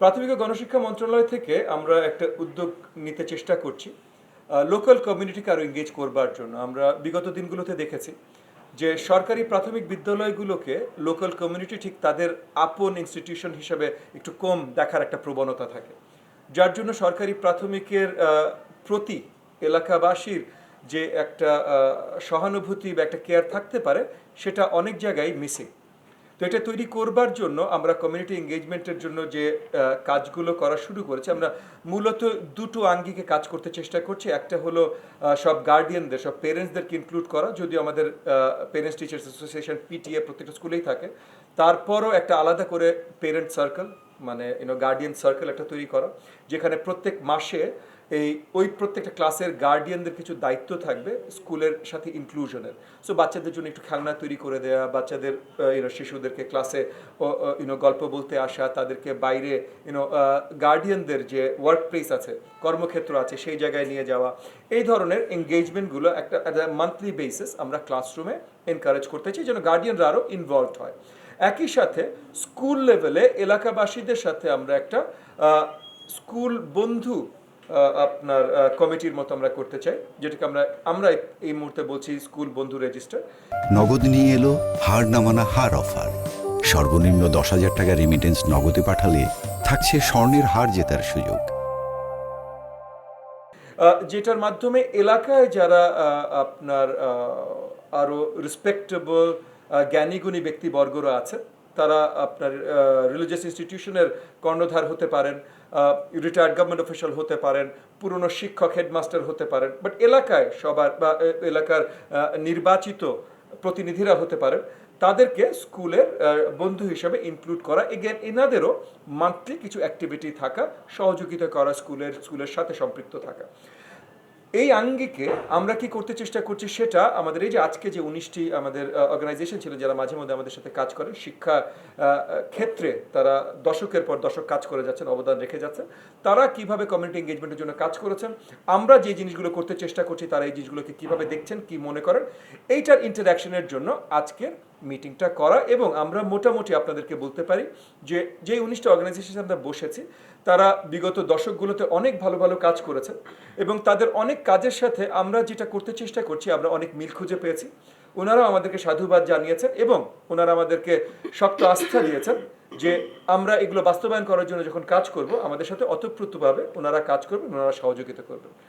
প্রাথমিক ও গণশিক্ষা মন্ত্রণালয় থেকে আমরা একটা উদ্যোগ নিতে চেষ্টা করছি লোকাল কমিউনিটিকে আরও এঙ্গেজ করবার জন্য। আমরা বিগত দিনগুলোতে দেখেছি যে সরকারি প্রাথমিক বিদ্যালয়গুলোকে লোকাল কমিউনিটি ঠিক তাদের আপন ইনস্টিটিউশন হিসেবে একটু কম দেখার একটা প্রবণতা থাকে, যার জন্য সরকারি প্রাথমিকের প্রতি এলাকাবাসীর যে একটা সহানুভূতি বা একটা কেয়ার থাকতে পারে, সেটা অনেক জায়গায় মিসিং। তো এটা তৈরি করবার জন্য আমরা কমিউনিটি এঙ্গেজমেন্টের জন্য যে কাজগুলো করা শুরু করেছি, আমরা মূলত দুটো আঙ্গিকে কাজ করতে চেষ্টা করছি। একটা হলো সব গার্ডিয়ানদের, সব পেরেন্টসদেরকে ইনক্লুড করা, যদিও আমাদের পেরেন্টস টিচার্স অ্যাসোসিয়েশন পিটিএ প্রত্যেকটা স্কুলেই থাকে। তারপরও একটা আলাদা করে পেরেন্ট সার্কেল, মানে গার্ডিয়ান সার্কেল একটা তৈরি করা, যেখানে প্রত্যেক মাসে ওই প্রত্যেকটা ক্লাসের গার্ডিয়ানদের কিছু দায়িত্ব থাকবে স্কুলের সাথে ইনক্লুশনের। সো বাচ্চাদের জন্য একটু খেলনা তৈরি করে দেওয়া, বাচ্চাদের শিশুদেরকে ক্লাসে গল্প বলতে আসা, তাদেরকে বাইরে গার্ডিয়ানদের যে ওয়ার্ক প্লেস আছে, কর্মক্ষেত্র আছে, সেই জায়গায় নিয়ে যাওয়া। এই ধরনের এঙ্গেজমেন্টগুলো একটা মান্থলি বেসিস আমরা ক্লাসরুমে এনকারেজ করতে চাই, যেন গার্ডিয়ানরা আরও ইনভলভড হয়। একই সাথে স্কুল লেভেলে এলাকাবাসীদের সাথে আমরা একটা স্কুল বন্ধু আপনার কমিটির মতো আমরা করতে চাই, যেটাকে আমরা এই মুহূর্তে বলছি স্কুল বন্ধু রেজিস্টার। নগদ নিয়ে এলো হার না মানা হার অফার। সর্বনিম্ন 10,000 টাকা রেমিটেন্স নগদে পাঠালে থাকছে স্বর্ণের হার জেতার সুযোগ, যেটার মাধ্যমে এলাকায় যারা আপনার আরও রেসপেক্টেবল জ্ঞানীগুণী ব্যক্তিবর্গরা আছে, তারা আপনার রিলিজিয়াস ইনস্টিটিউশনের কর্ণধার হতে পারেন, রিটায়ার্ড গভর্নমেন্ট অফিসিয়াল হতে পারেন, পুরনো শিক্ষক হেডমাস্টার হতে পারেন, বাট এলাকায় সবার বা এলাকার নির্বাচিত প্রতিনিধিরা হতে পারেন, তাদেরকে স্কুলের বন্ধু হিসাবে ইনক্লুড করা। এগেন এনাদেরও মান্থলি কিছু অ্যাক্টিভিটি থাকা, সহযোগিতা করা, স্কুলের সাথে সম্পৃক্ত থাকা। এই আঙ্গিকে আমরা কি করতে চেষ্টা করছি, সেটা আমাদের এই যে আজকে যে 19টি আমাদের অর্গানাইজেশন ছিল যারা মাঝে মধ্যে আমাদের সাথে কাজ করেন, শিক্ষা ক্ষেত্রে তারা দশকের পর দশক কাজ করে যাচ্ছেন, অবদান রেখে যাচ্ছেন, তারা কিভাবে কমিউনিটি এঙ্গেজমেন্টের জন্য কাজ করেছেন, আমরা যে জিনিসগুলো করতে চেষ্টা করছি তারা এই জিনিসগুলোকে কিভাবে দেখছেন, কি মনে করেন, এইটার ইন্টারাকশনের জন্য আজকের মিটিংটা করা। এবং আমরা মোটামুটি আপনাদেরকে বলতে পারি যে 19টা অর্গানাইজেশন আমরা বসেছি, তারা বিগত দশকগুলোতে অনেক ভালো ভালো কাজ করেছেন এবং তাদের অনেক কাজের সাথে আমরা যেটা করতে চেষ্টা করছি আমরা অনেক মিল খুঁজে পেয়েছি। ওনারাও আমাদেরকে সাধুবাদ জানিয়েছেন এবং ওনারা আমাদেরকে শক্ত আস্থা দিয়েছেন যে আমরা এগুলো বাস্তবায়ন করার জন্য যখন কাজ করব, আমাদের সাথে অতপ্রতভাবে ওনারা কাজ করবেন, ওনারা সহযোগিতা করবেন।